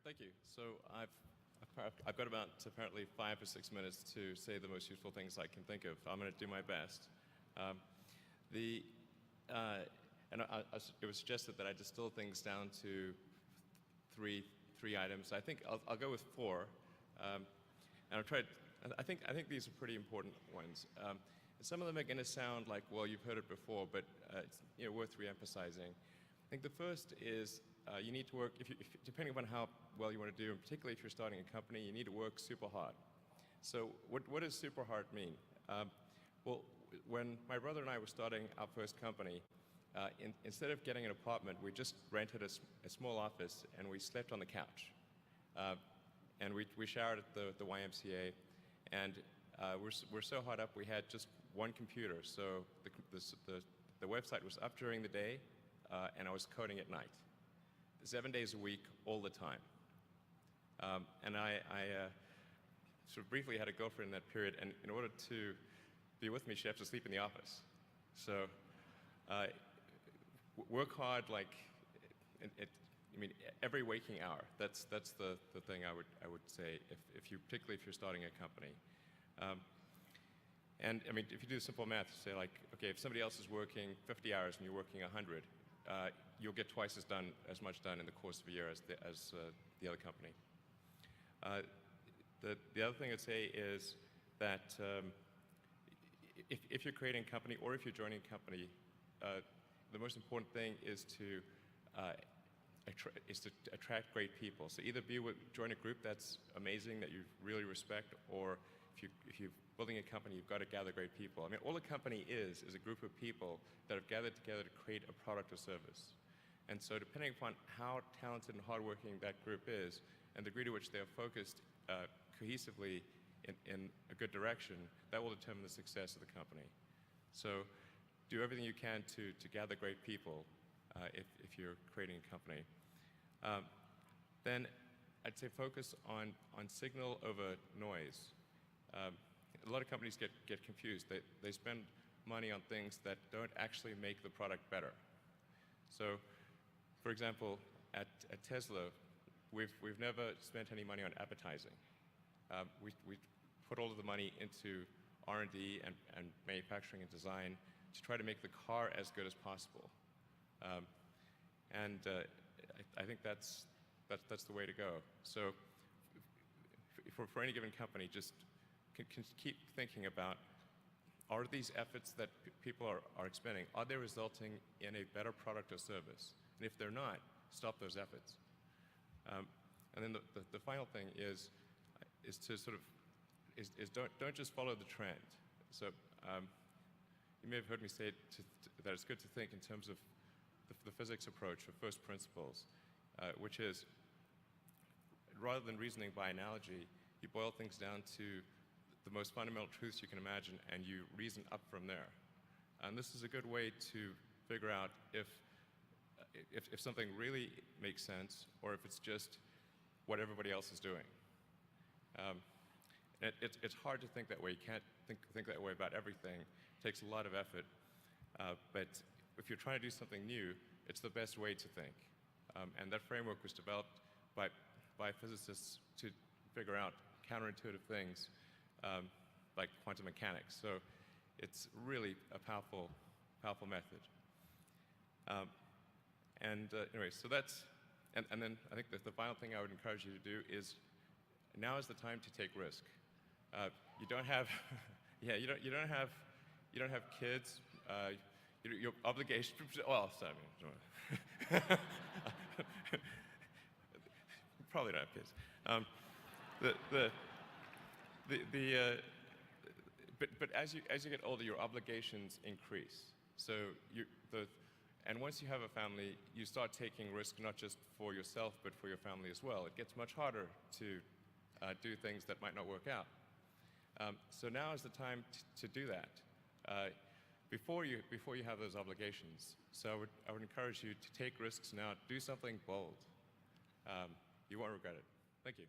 Thank you. So I've got about apparently 5 or 6 minutes to say the most useful things I can think of. I'm going to do my best. It was suggested that I distill things down to three items. I think I'll go with 4, and I'll try. I think these are pretty important ones. Some of them are going to sound like, well, you've heard it before, but it's worth re-emphasizing. I think the first is you need to work, depending upon how well you want to do, and particularly if you're starting a company, you need to work super hard. So what does super hard mean? Well, when my brother and I were starting our first company, instead of getting an apartment, we just rented a small office and we slept on the couch. And we showered at the YMCA, and we're so hot up we had just one computer. So the website was up during the day, and I was coding at night. 7 days a week, all the time. And I sort of briefly had a girlfriend in that period, and in order to be with me, she had to sleep in the office. So work hard, like, every waking hour. That's the thing I would say, particularly if you're starting a company. And I mean, if you do simple math, say like, okay, if somebody else is working 50 hours and you're working 100, you'll get twice as much done in the course of a year as the other company. The other thing I'd say is that if you're creating a company or if you're joining a company, the most important thing is to attract great people. So either join a group that's amazing that you really respect, or if you're building a company, you've got to gather great people. I mean, all a company is a group of people that have gathered together to create a product or service. And so depending upon how talented and hardworking that group is, and the degree to which they are focused cohesively in a good direction, that will determine the success of the company. So do everything you can to gather great people if you're creating a company. Then I'd say focus on signal over noise. A lot of companies get confused. They spend money on things that don't actually make the product better. So, for example, at Tesla, we've never spent any money on advertising. We put all of the money into R&D and manufacturing and design to try to make the car as good as possible. I think that's the way to go. So, for any given company, just can keep thinking about, are these efforts that people are expending, are they resulting in a better product or service? And if they're not, stop those efforts. And then the final thing is to sort of don't just follow the trend. So you may have heard me say that it's good to think in terms of the physics approach, or first principles, which is, rather than reasoning by analogy, you boil things down to the most fundamental truths you can imagine, and you reason up from there. And this is a good way to figure out if something really makes sense, or if it's just what everybody else is doing. It's hard to think that way. You can't think that way about everything. It takes a lot of effort. But if you're trying to do something new, it's the best way to think. And that framework was developed by physicists to figure out counterintuitive things like quantum mechanics. So it's really a powerful method. Anyway, so that's, and then I think that the final thing I would encourage you to do is, now is the time to take risk. You don't have, you don't have kids. Your obligation. Well, sorry, probably don't have kids. But as you get older, your obligations increase. So and once you have a family, you start taking risk not just for yourself, but for your family as well. It gets much harder to do things that might not work out. So now is the time to do that before you have those obligations. So I would encourage you to take risks now. Do something bold. You won't regret it. Thank you.